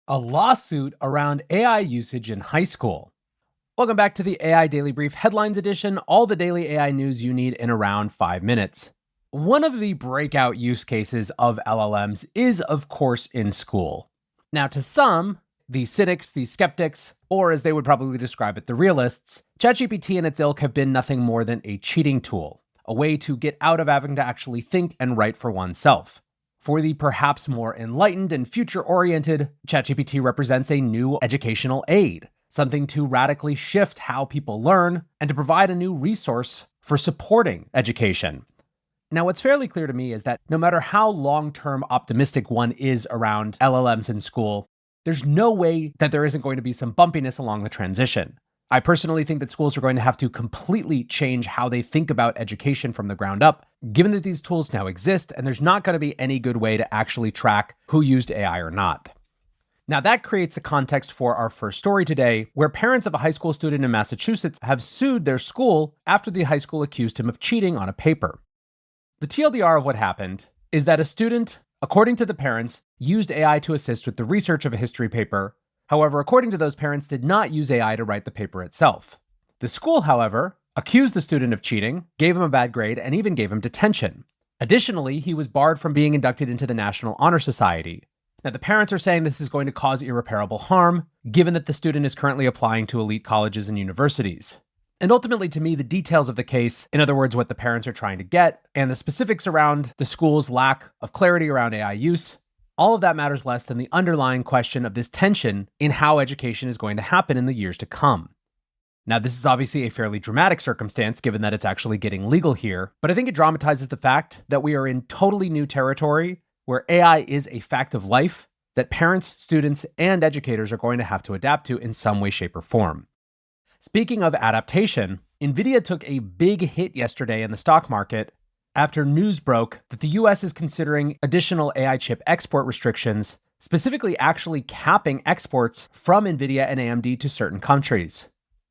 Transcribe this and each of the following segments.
A lawsuit around AI usage in high school. Welcome back to the AI Daily Brief Headlines Edition, all the daily AI news you need in around 5 minutes. One of the breakout use cases of LLMs is, of course, in school. Now, to some, the cynics, the skeptics, or as they would probably describe it, the realists, ChatGPT and its ilk have been nothing more than a cheating tool, a way to get out of having to actually think and write for oneself. For the perhaps more enlightened and future-oriented, ChatGPT represents a new educational aid, something to radically shift how people learn and to provide a new resource for supporting education. Now, what's fairly clear to me is that no matter how long-term optimistic one is around LLMs in school, there's no way that there isn't going to be some bumpiness along the transition. I personally think that schools are going to have to completely change how they think about education from the ground up, given that these tools now exist and there's not going to be any good way to actually track who used AI or not. Now, that creates a context for our first story today, where parents of a high school student in Massachusetts have sued their school after the high school accused him of cheating on a paper. The TLDR of what happened is that a student, according to the parents, used AI to assist with the research of a history paper. However, according to those parents, did not use AI to write the paper itself. The school, however, accused the student of cheating, gave him a bad grade, and even gave him detention. Additionally, he was barred from being inducted into the National Honor Society. Now, the parents are saying this is going to cause irreparable harm, given that the student is currently applying to elite colleges and universities. And ultimately, to me, the details of the case, in other words, what the parents are trying to get, and the specifics around the school's lack of clarity around AI use, all of that matters less than the underlying question of this tension in how education is going to happen in the years to come. Now, this is obviously a fairly dramatic circumstance, given that it's actually getting legal here, but I think it dramatizes the fact that we are in totally new territory where AI is a fact of life that parents, students, and educators are going to have to adapt to in some way, shape, or form. Speaking of adaptation, Nvidia took a big hit yesterday in the stock market after news broke that the US is considering additional AI chip export restrictions, specifically actually capping exports from Nvidia and AMD to certain countries.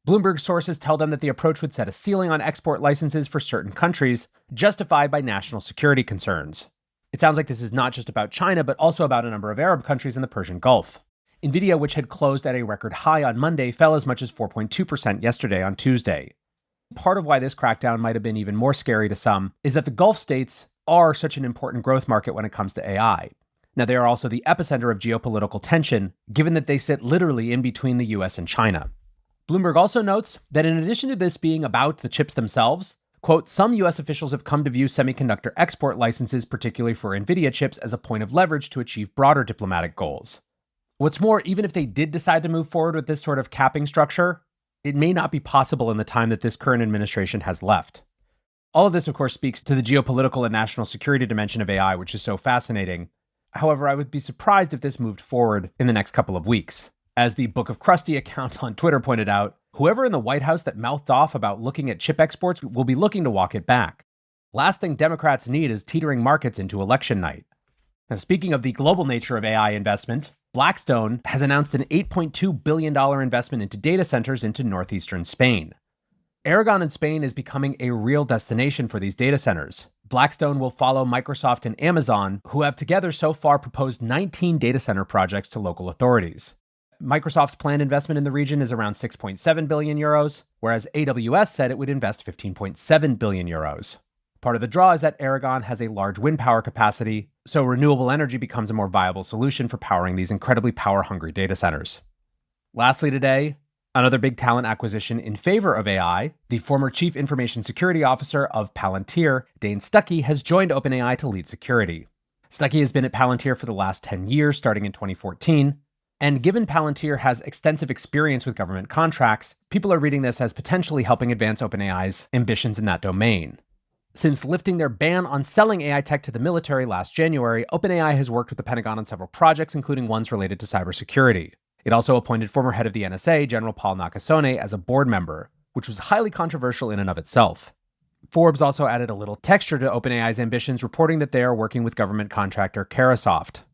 Bloomberg sources tell them that the approach would set a ceiling on export licenses for certain countries, justified by national security concerns. It sounds like this is not just about China, but also about a number of Arab countries in the Persian Gulf. Nvidia, which had closed at a record high on Monday, fell as much as 4.2% yesterday on Tuesday. Part of why this crackdown might have been even more scary to some is that the Gulf states are such an important growth market when it comes to AI. Now, they are also the epicenter of geopolitical tension, given that they sit literally in between the US and China. Bloomberg also notes that in addition to this being about the chips themselves, quote, some US officials have come to view semiconductor export licenses, particularly for Nvidia chips, as a point of leverage to achieve broader diplomatic goals. What's more, even if they did decide to move forward with this sort of capping structure, it may not be possible in the time that this current administration has left. All of this, of course, speaks to the geopolitical and national security dimension of AI, which is so fascinating. However, I would be surprised if this moved forward in the next couple of weeks. As the Book of Krusty account on Twitter pointed out, whoever in the White House that mouthed off about looking at chip exports will be looking to walk it back. Last thing Democrats need is teetering markets into election night. Now, speaking of the global nature of AI investment, Blackstone has announced an $8.2 billion investment into data centers into northeastern Spain. Aragon in Spain is becoming a real destination for these data centers. Blackstone will follow Microsoft and Amazon, who have together so far proposed 19 data center projects to local authorities. Microsoft's planned investment in the region is around 6.7 billion euros, whereas AWS said it would invest 15.7 billion euros. Part of the draw is that Aragon has a large wind power capacity, so renewable energy becomes a more viable solution for powering these incredibly power-hungry data centers. Lastly today, another big talent acquisition in favor of AI, the former Chief Information Security Officer of Palantir, Dane Stuckey, has joined OpenAI to lead security. Stuckey has been at Palantir for the last 10 years, starting in 2014, and given Palantir has extensive experience with government contracts, people are reading this as potentially helping advance OpenAI's ambitions in that domain. Since lifting their ban on selling AI tech to the military last January, OpenAI has worked with the Pentagon on several projects, including ones related to cybersecurity. It also appointed former head of the NSA, General Paul Nakasone, as a board member, which was highly controversial in and of itself. Forbes also added a little texture to OpenAI's ambitions, reporting that they are working with government contractor Carahsoft.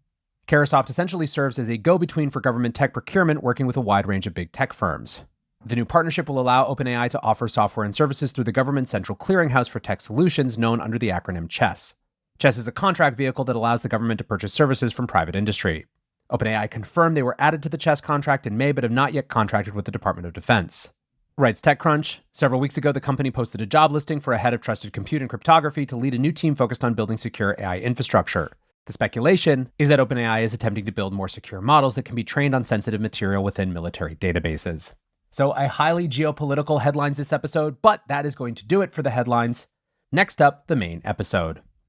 Carahsoft essentially serves as a go-between for government tech procurement, working with a wide range of big tech firms. The new partnership will allow OpenAI to offer software and services through the government's Central Clearinghouse for Tech Solutions, known under the acronym CHESS. CHESS is a contract vehicle that allows the government to purchase services from private industry. OpenAI confirmed they were added to the chess contract in May, but have not yet contracted with the Department of Defense. Writes TechCrunch. Several weeks ago, the company posted a job listing for a head of trusted compute and cryptography to lead a new team focused on building secure AI infrastructure. The speculation is that OpenAI is attempting to build more secure models that can be trained on sensitive material within military databases. So a highly geopolitical headlines this episode, but that is going to do it for the headlines. Next up, the main episode.